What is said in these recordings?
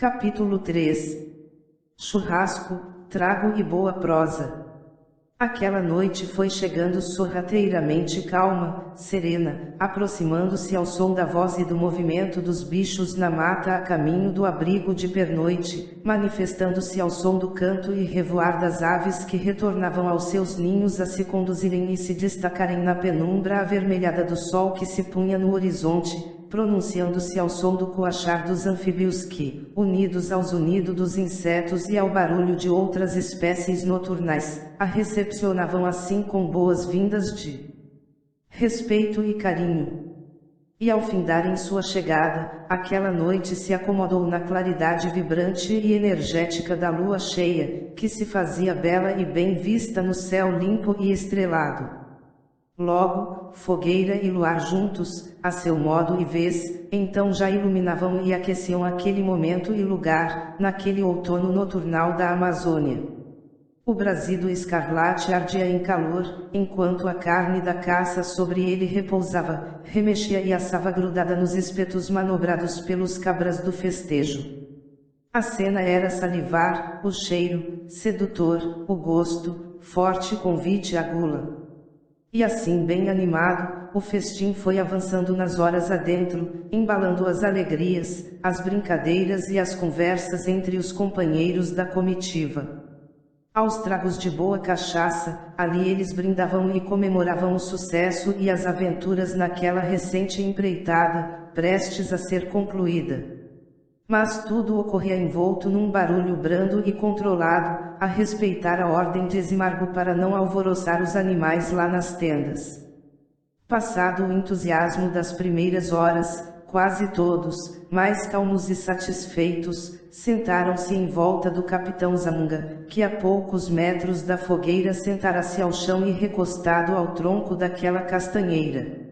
Capítulo 3. Churrasco, trago e boa prosa. Aquela noite foi chegando sorrateiramente calma, serena, aproximando-se ao som da voz e do movimento dos bichos na mata a caminho do abrigo de pernoite, manifestando-se ao som do canto e revoar das aves que retornavam aos seus ninhos a se conduzirem e se destacarem na penumbra avermelhada do sol que se punha no horizonte, pronunciando-se ao som do coachar dos anfíbios que, unidos aos unidos dos insetos e ao barulho de outras espécies noturnais, a recepcionavam assim com boas-vindas de respeito e carinho. E ao findarem sua chegada, aquela noite se acomodou na claridade vibrante e energética da lua cheia, que se fazia bela e bem vista no céu limpo e estrelado. Logo, fogueira e luar juntos, a seu modo e vez, então já iluminavam e aqueciam aquele momento e lugar, naquele outono noturnal da Amazônia. O brasido escarlate ardia em calor, enquanto a carne da caça sobre ele repousava, remexia e assava grudada nos espetos manobrados pelos cabras do festejo. A cena era salivar, o cheiro, sedutor, o gosto, forte convite à gula. E assim bem animado, o festim foi avançando nas horas adentro, embalando as alegrias, as brincadeiras e as conversas entre os companheiros da comitiva. Aos tragos de boa cachaça, ali eles brindavam e comemoravam o sucesso e as aventuras naquela recente empreitada, prestes a ser concluída. Mas tudo ocorria envolto num barulho brando e controlado, a respeitar a ordem de Zimargo para não alvoroçar os animais lá nas tendas. Passado o entusiasmo das primeiras horas, quase todos, mais calmos e satisfeitos, sentaram-se em volta do capitão Zamunga, que a poucos metros da fogueira sentara-se ao chão e recostado ao tronco daquela castanheira.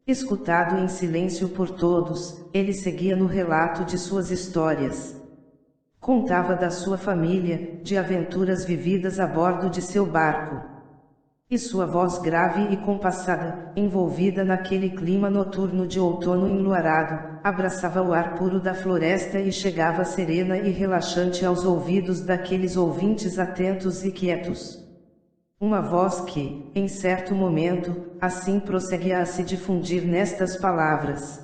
Escutado em silêncio por todos, ele seguia no relato de suas histórias. Contava da sua família, de aventuras vividas a bordo de seu barco. E sua voz grave e compassada, envolvida naquele clima noturno de outono enluarado, abraçava o ar puro da floresta e chegava serena e relaxante aos ouvidos daqueles ouvintes atentos e quietos. Uma voz que, em certo momento, assim prosseguia a se difundir nestas palavras.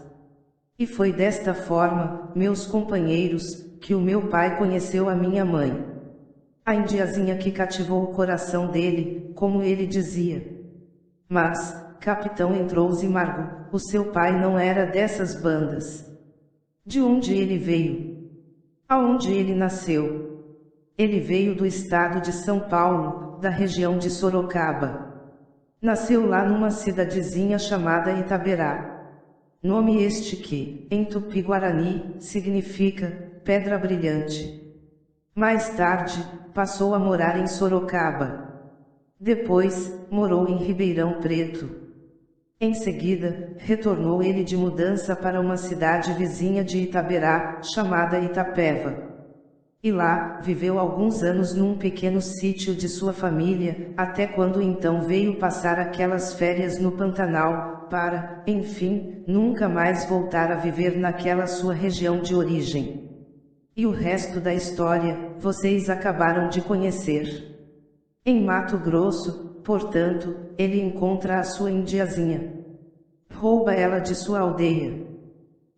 E foi desta forma, meus companheiros, que o meu pai conheceu a minha mãe. A indiazinha que cativou o coração dele, como ele dizia. Mas, capitão, entrou Zimargo, o seu pai não era dessas bandas. De onde ele veio? Aonde ele nasceu? Ele veio do estado de São Paulo, da região de Sorocaba. Nasceu lá numa cidadezinha chamada Itaberá. Nome este que, em Tupi-Guarani, significa pedra brilhante. Mais tarde, passou a morar em Sorocaba. Depois, morou em Ribeirão Preto. Em seguida, retornou ele de mudança para uma cidade vizinha de Itaberá, chamada Itapeva. E lá, viveu alguns anos num pequeno sítio de sua família, até quando então veio passar aquelas férias no Pantanal, para, enfim, nunca mais voltar a viver naquela sua região de origem. E o resto da história, vocês acabaram de conhecer. Em Mato Grosso, portanto, ele encontra a sua indiazinha. Rouba ela de sua aldeia.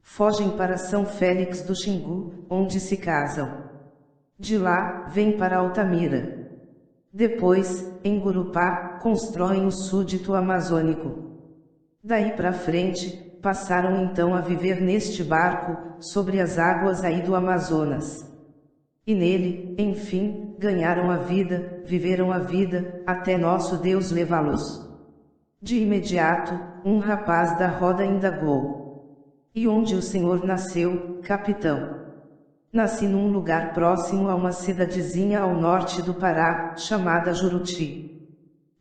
Fogem para São Félix do Xingu, onde se casam. De lá, vem para Altamira. Depois, em Gurupá, constroem o súdito amazônico. Daí para frente, passaram então a viver neste barco, sobre as águas aí do Amazonas. E nele, enfim, ganharam a vida, viveram a vida, até nosso Deus levá-los. De imediato, um rapaz da roda indagou: e onde o senhor nasceu, capitão? Nasci num lugar próximo a uma cidadezinha ao norte do Pará, chamada Juruti.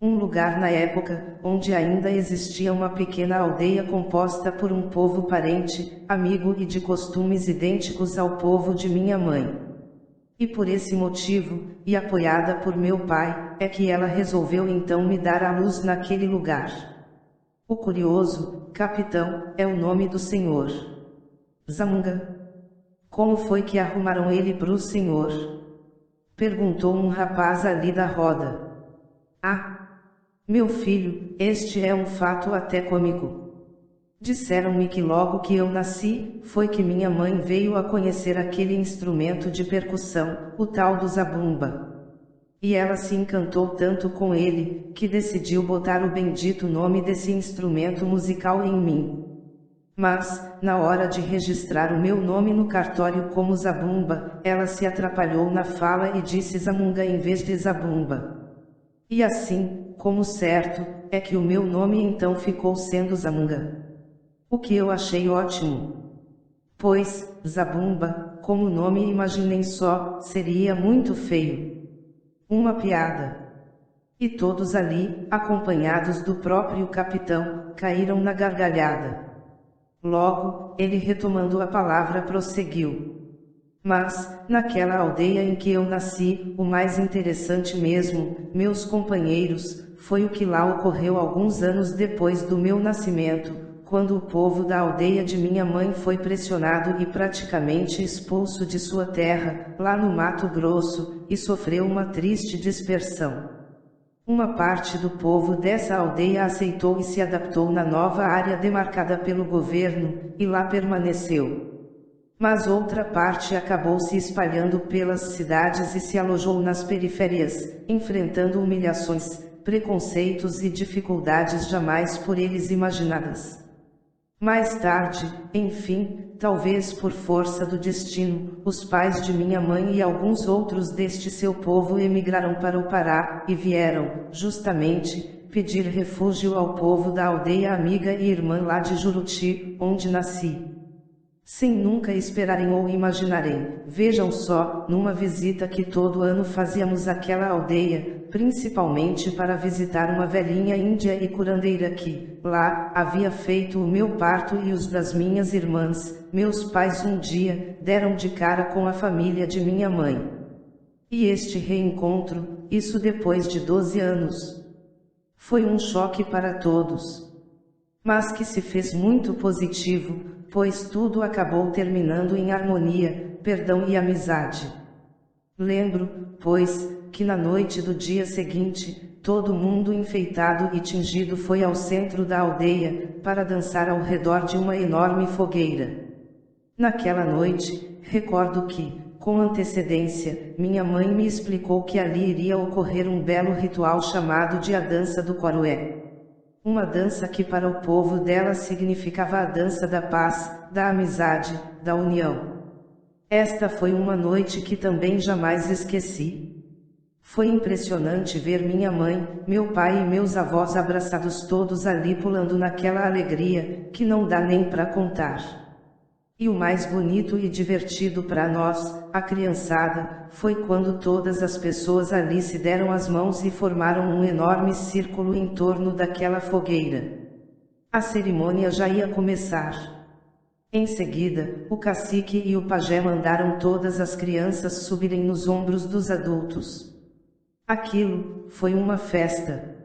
Um lugar na época, onde ainda existia uma pequena aldeia composta por um povo parente, amigo e de costumes idênticos ao povo de minha mãe. E por esse motivo, e apoiada por meu pai, é que ela resolveu então me dar à luz naquele lugar. O curioso, capitão, é o nome do senhor. Zamunga. Como foi que arrumaram ele pro senhor? Perguntou um rapaz ali da roda. Ah! Meu filho, este é um fato até cômico. Disseram-me que logo que eu nasci, foi que minha mãe veio a conhecer aquele instrumento de percussão, o tal do zabumba. E ela se encantou tanto com ele, que decidiu botar o bendito nome desse instrumento musical em mim. Mas, na hora de registrar o meu nome no cartório como zabumba, ela se atrapalhou na fala e disse zamunga em vez de zabumba. E assim, como certo, é que o meu nome então ficou sendo Zamunga. O que eu achei ótimo. Pois, Zabumba, como nome imaginem só, seria muito feio. Uma piada. E todos ali, acompanhados do próprio capitão, caíram na gargalhada. Logo, ele retomando a palavra prosseguiu. Mas, naquela aldeia em que eu nasci, o mais interessante mesmo, meus companheiros, foi o que lá ocorreu alguns anos depois do meu nascimento, quando o povo da aldeia de minha mãe foi pressionado e praticamente expulso de sua terra, lá no Mato Grosso, e sofreu uma triste dispersão. Uma parte do povo dessa aldeia aceitou e se adaptou na nova área demarcada pelo governo, e lá permaneceu. Mas outra parte acabou se espalhando pelas cidades e se alojou nas periférias, enfrentando humilhações, preconceitos e dificuldades jamais por eles imaginadas. Mais tarde, enfim, talvez por força do destino, os pais de minha mãe e alguns outros deste seu povo emigraram para o Pará, e vieram, justamente, pedir refúgio ao povo da aldeia amiga e irmã lá de Juruti, onde nasci. Sem nunca esperarem ou imaginarem, vejam só, numa visita que todo ano fazíamos àquela aldeia, principalmente para visitar uma velhinha índia e curandeira que, lá, havia feito o meu parto e os das minhas irmãs, meus pais um dia, deram de cara com a família de minha mãe. E este reencontro, isso depois de 12 anos, foi um choque para todos. Mas que se fez muito positivo, pois tudo acabou terminando em harmonia, perdão e amizade. Lembro, pois, que na noite do dia seguinte, todo mundo enfeitado e tingido foi ao centro da aldeia, para dançar ao redor de uma enorme fogueira. Naquela noite, recordo que, com antecedência, minha mãe me explicou que ali iria ocorrer um belo ritual chamado de a Dança do Quarué. Uma dança que para o povo dela significava a dança da paz, da amizade, da união. Esta foi uma noite que também jamais esqueci. Foi impressionante ver minha mãe, meu pai e meus avós abraçados todos ali pulando naquela alegria, que não dá nem para contar. E o mais bonito e divertido para nós, a criançada, foi quando todas as pessoas ali se deram as mãos e formaram um enorme círculo em torno daquela fogueira. A cerimônia já ia começar. Em seguida, o cacique e o pajé mandaram todas as crianças subirem nos ombros dos adultos. Aquilo foi uma festa.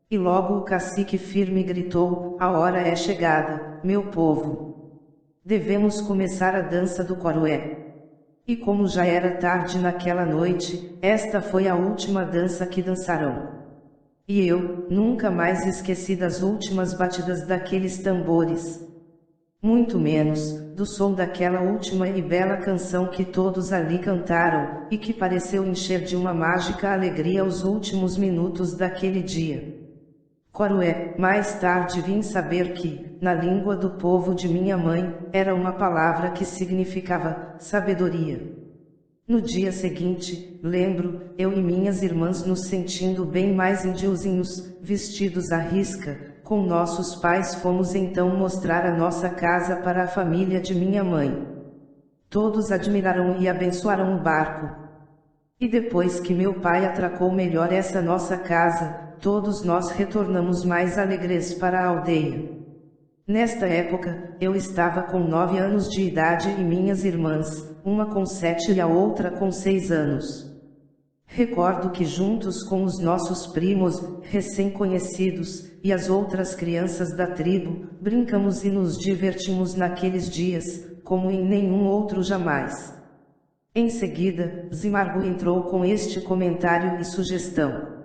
E logo o cacique firme gritou: "A hora é chegada, meu povo. Devemos começar a dança do Quarué." E como já era tarde naquela noite, esta foi a última dança que dançarão. E eu, nunca mais esqueci das últimas batidas daqueles tambores. Muito menos, do som daquela última e bela canção que todos ali cantaram, e que pareceu encher de uma mágica alegria os últimos minutos daquele dia. Coroé. Mais tarde vim saber que, na língua do povo de minha mãe, era uma palavra que significava sabedoria. No dia seguinte, lembro, eu e minhas irmãs nos sentindo bem mais indiozinhos, vestidos à risca, com nossos pais fomos então mostrar a nossa casa para a família de minha mãe. Todos admiraram e abençoaram o barco. E depois que meu pai atracou melhor essa nossa casa, todos nós retornamos mais alegres para a aldeia. Nesta época, eu estava com 9 anos de idade e minhas irmãs, uma com 7 e a outra com 6 anos. Recordo que juntos com os nossos primos, recém-conhecidos, e as outras crianças da tribo, brincamos e nos divertimos naqueles dias, como em nenhum outro jamais. Em seguida, Zimargo entrou com este comentário e sugestão.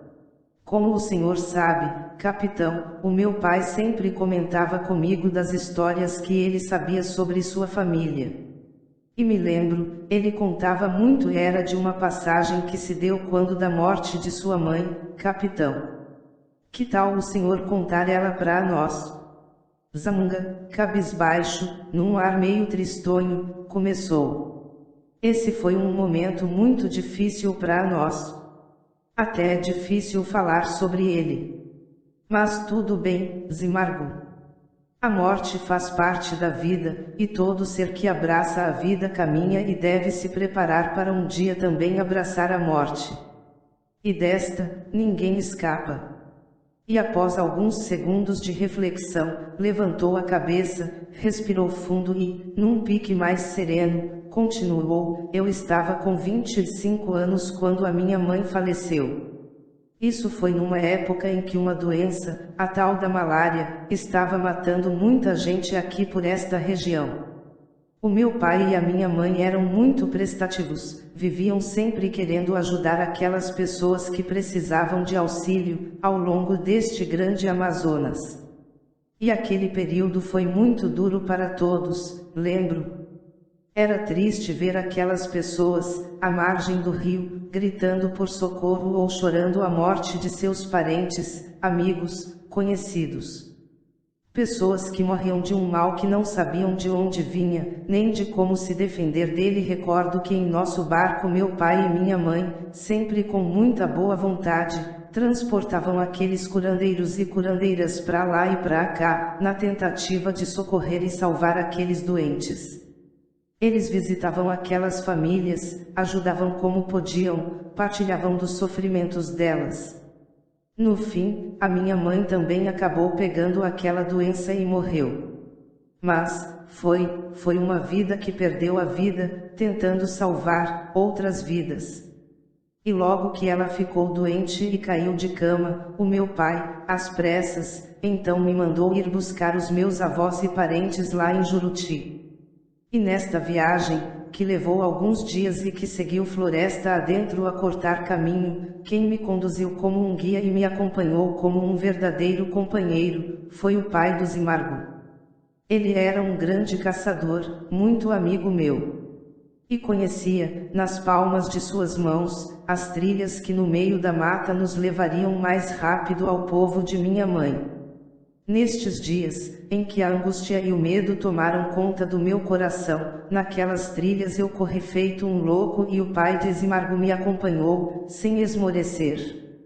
Como o senhor sabe, capitão, o meu pai sempre comentava comigo das histórias que ele sabia sobre sua família. E me lembro, ele contava muito era de uma passagem que se deu quando da morte de sua mãe, capitão. Que tal o senhor contar ela para nós? Zamunga, cabisbaixo, num ar meio tristonho, começou. Esse foi um momento muito difícil para nós. Até é difícil falar sobre ele. Mas tudo bem, Zimargo. A morte faz parte da vida, e todo ser que abraça a vida caminha e deve se preparar para um dia também abraçar a morte. E desta, ninguém escapa. E após alguns segundos de reflexão, levantou a cabeça, respirou fundo e, num pique mais sereno, continuou: eu estava com 25 anos quando a minha mãe faleceu. Isso foi numa época em que uma doença, a tal da malária, estava matando muita gente aqui por esta região. O meu pai e a minha mãe eram muito prestativos, viviam sempre querendo ajudar aquelas pessoas que precisavam de auxílio, ao longo deste grande Amazonas. E aquele período foi muito duro para todos, lembro. Era triste ver aquelas pessoas, à margem do rio, gritando por socorro ou chorando a morte de seus parentes, amigos, conhecidos. Pessoas que morriam de um mal que não sabiam de onde vinha, nem de como se defender dele. Recordo que em nosso barco meu pai e minha mãe, sempre com muita boa vontade, transportavam aqueles curandeiros e curandeiras para lá e para cá, na tentativa de socorrer e salvar aqueles doentes. Eles visitavam aquelas famílias, ajudavam como podiam, partilhavam dos sofrimentos delas. No fim, a minha mãe também acabou pegando aquela doença e morreu. Mas, foi uma vida que perdeu a vida, tentando salvar outras vidas. E logo que ela ficou doente e caiu de cama, o meu pai, às pressas, então me mandou ir buscar os meus avós e parentes lá em Juruti. E nesta viagem, que levou alguns dias e que seguiu floresta adentro a cortar caminho, quem me conduziu como um guia e me acompanhou como um verdadeiro companheiro, foi o pai do Zimargo. Ele era um grande caçador, muito amigo meu. E conhecia, nas palmas de suas mãos, as trilhas que no meio da mata nos levariam mais rápido ao povo de minha mãe. Nestes dias, em que a angústia e o medo tomaram conta do meu coração, naquelas trilhas eu corri feito um louco e o pai de Zimargo me acompanhou, sem esmorecer.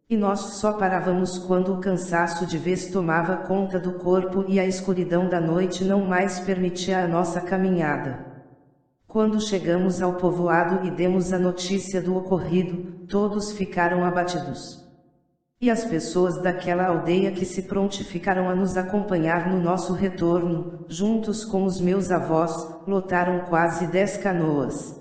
E nós só parávamos quando o cansaço de vez tomava conta do corpo e a escuridão da noite não mais permitia a nossa caminhada. Quando chegamos ao povoado e demos a notícia do ocorrido, todos ficaram abatidos. E as pessoas daquela aldeia que se prontificaram a nos acompanhar no nosso retorno, juntos com os meus avós, lotaram quase 10 canoas.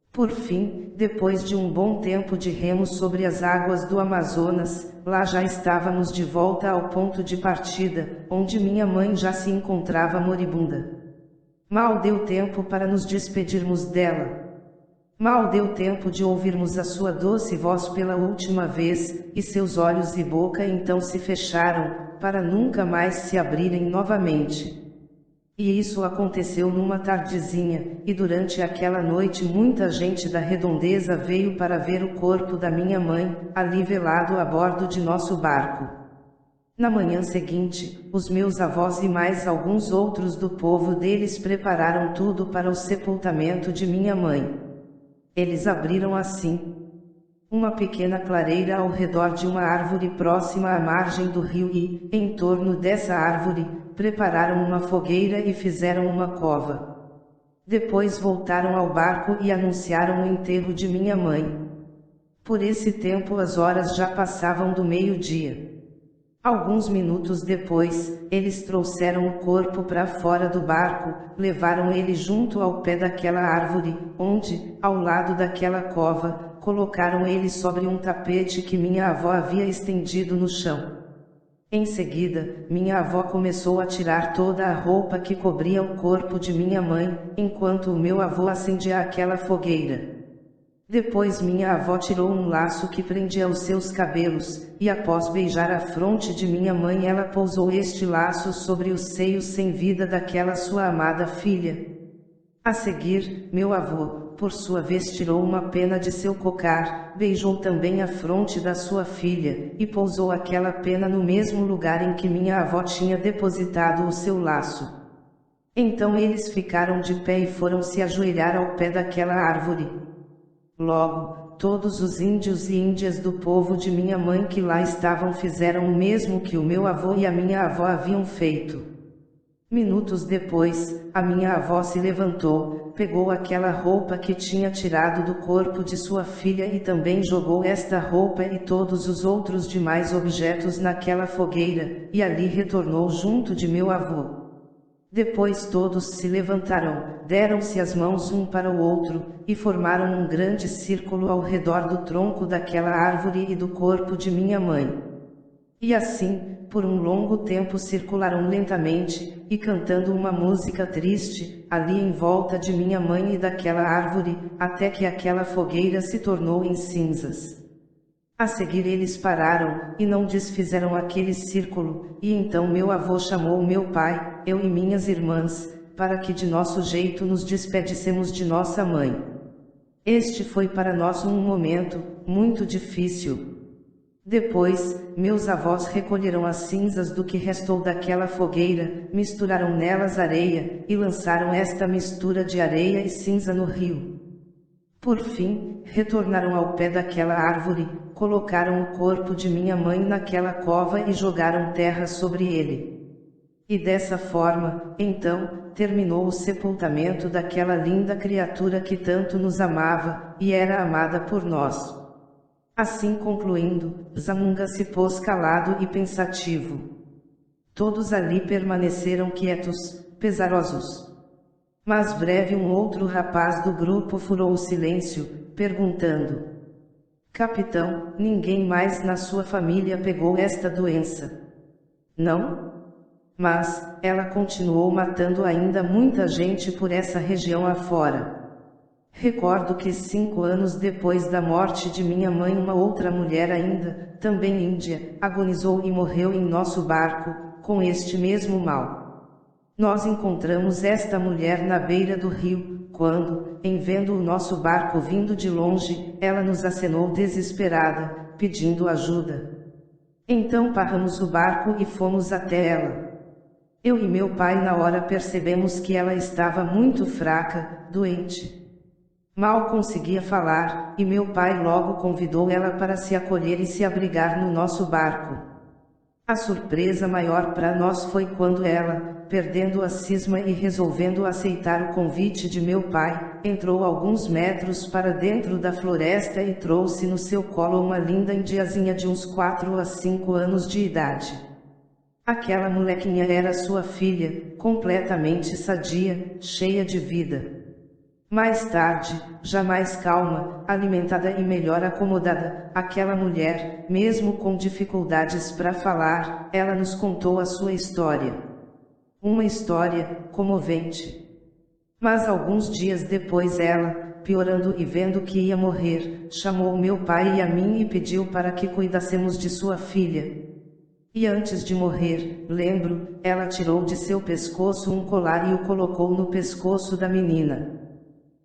Por fim, depois de um bom tempo de remo sobre as águas do Amazonas, lá já estávamos de volta ao ponto de partida, onde minha mãe já se encontrava moribunda. Mal deu tempo para nos despedirmos dela. Mal deu tempo de ouvirmos a sua doce voz pela última vez, e seus olhos e boca então se fecharam, para nunca mais se abrirem novamente. E isso aconteceu numa tardezinha, e durante aquela noite muita gente da redondeza veio para ver o corpo da minha mãe, ali velado a bordo de nosso barco. Na manhã seguinte, os meus avós e mais alguns outros do povo deles prepararam tudo para o sepultamento de minha mãe. Eles abriram assim uma pequena clareira ao redor de uma árvore próxima à margem do rio e, em torno dessa árvore, prepararam uma fogueira e fizeram uma cova. Depois voltaram ao barco e anunciaram o enterro de minha mãe. Por esse tempo as horas já passavam do meio-dia. Alguns minutos depois, eles trouxeram o corpo para fora do barco, levaram ele junto ao pé daquela árvore, onde, ao lado daquela cova, colocaram ele sobre um tapete que minha avó havia estendido no chão. Em seguida, minha avó começou a tirar toda a roupa que cobria o corpo de minha mãe, enquanto o meu avô acendia aquela fogueira. Depois minha avó tirou um laço que prendia os seus cabelos, e após beijar a fronte de minha mãe ela pousou este laço sobre os seios sem vida daquela sua amada filha. A seguir, meu avô, por sua vez tirou uma pena de seu cocar, beijou também a fronte da sua filha, e pousou aquela pena no mesmo lugar em que minha avó tinha depositado o seu laço. Então eles ficaram de pé e foram se ajoelhar ao pé daquela árvore. Logo, todos os índios e índias do povo de minha mãe que lá estavam fizeram o mesmo que o meu avô e a minha avó haviam feito. Minutos depois, a minha avó se levantou, pegou aquela roupa que tinha tirado do corpo de sua filha e também jogou esta roupa e todos os outros demais objetos naquela fogueira, e ali retornou junto de meu avô. Depois todos se levantaram, deram-se as mãos um para o outro, e formaram um grande círculo ao redor do tronco daquela árvore e do corpo de minha mãe. E assim, por um longo tempo circularam lentamente, e cantando uma música triste, ali em volta de minha mãe e daquela árvore, até que aquela fogueira se tornou em cinzas. A seguir eles pararam, e não desfizeram aquele círculo, e então meu avô chamou meu pai, eu e minhas irmãs, para que de nosso jeito nos despedíssemos de nossa mãe. Este foi para nós um momento muito difícil. Depois, meus avós recolheram as cinzas do que restou daquela fogueira, misturaram nelas areia, e lançaram esta mistura de areia e cinza no rio. Por fim, retornaram ao pé daquela árvore, colocaram o corpo de minha mãe naquela cova e jogaram terra sobre ele. E dessa forma, então, terminou o sepultamento daquela linda criatura que tanto nos amava, e era amada por nós. Assim concluindo, Zamunga se pôs calado e pensativo. Todos ali permaneceram quietos, pesarosos. Mas breve um outro rapaz do grupo furou o silêncio, perguntando: Capitão, ninguém mais na sua família pegou esta doença? Não? Mas, ela continuou matando ainda muita gente por essa região afora. Recordo que 5 anos depois da morte de minha mãe uma outra mulher ainda, também índia, agonizou e morreu em nosso barco, com este mesmo mal. Nós encontramos esta mulher na beira do rio, quando, em vendo o nosso barco vindo de longe, ela nos acenou desesperada, pedindo ajuda. Então paramos o barco e fomos até ela. Eu e meu pai na hora percebemos que ela estava muito fraca, doente. Mal conseguia falar, e meu pai logo convidou ela para se acolher e se abrigar no nosso barco. A surpresa maior para nós foi quando ela, perdendo a cisma e resolvendo aceitar o convite de meu pai, entrou alguns metros para dentro da floresta e trouxe no seu colo uma linda indiazinha de uns 4 a 5 anos de idade. Aquela molequinha era sua filha, completamente sadia, cheia de vida. Mais tarde, já mais calma, alimentada e melhor acomodada, aquela mulher, mesmo com dificuldades para falar, ela nos contou a sua história. Uma história comovente. Mas alguns dias depois ela, piorando e vendo que ia morrer, chamou meu pai e a mim e pediu para que cuidássemos de sua filha. E antes de morrer, lembro, ela tirou de seu pescoço um colar e o colocou no pescoço da menina.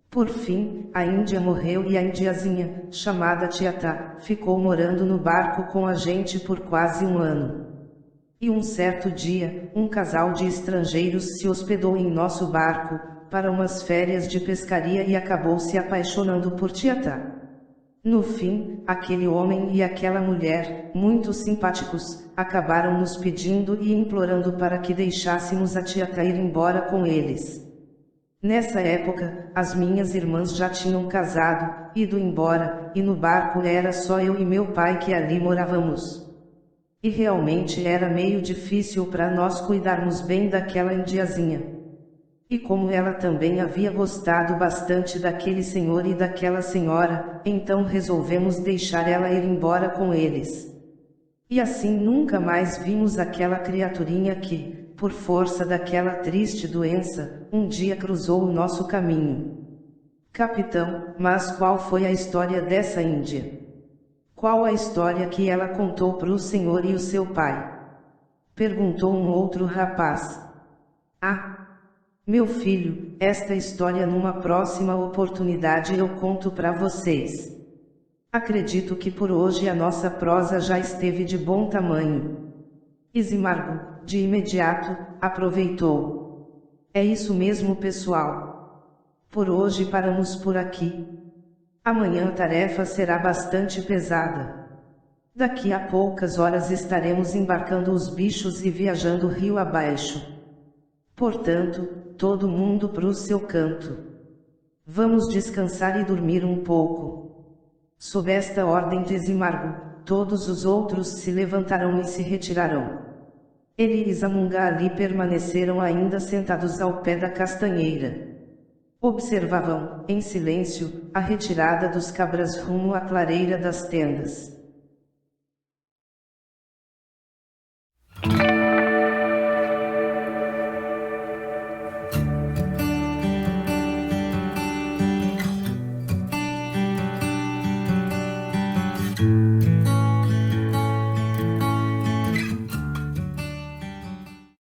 Por fim, a índia morreu e a indiazinha, chamada Tiatá, ficou morando no barco com a gente por quase 1 ano. E um certo dia, um casal de estrangeiros se hospedou em nosso barco, para umas férias de pescaria e acabou se apaixonando por Tiatá. No fim, aquele homem e aquela mulher, muito simpáticos, acabaram nos pedindo e implorando para que deixássemos a Tiatá ir embora com eles. Nessa época, as minhas irmãs já tinham casado, ido embora, e no barco era só eu e meu pai que ali morávamos. E realmente era meio difícil para nós cuidarmos bem daquela indiazinha. E como ela também havia gostado bastante daquele senhor e daquela senhora, então resolvemos deixar ela ir embora com eles. E assim nunca mais vimos aquela criaturinha que, por força daquela triste doença, um dia cruzou o nosso caminho. Capitão, mas qual foi a história dessa índia? Qual a história que ela contou para o senhor e o seu pai? Perguntou um outro rapaz. Ah, meu filho, esta história numa próxima oportunidade eu conto para vocês. Acredito que por hoje a nossa prosa já esteve de bom tamanho. Isimargo, de imediato, aproveitou. É isso mesmo, pessoal. Por hoje paramos por aqui. Amanhã a tarefa será bastante pesada. Daqui a poucas horas estaremos embarcando os bichos e viajando rio abaixo. Portanto, todo mundo pro seu canto. Vamos descansar e dormir um pouco. Sob esta ordem de Isimargo, todos os outros se levantarão e se retirarão. Ele e Zamunga ali permaneceram ainda sentados ao pé da castanheira. Observavam, em silêncio, a retirada dos cabras rumo à clareira das tendas.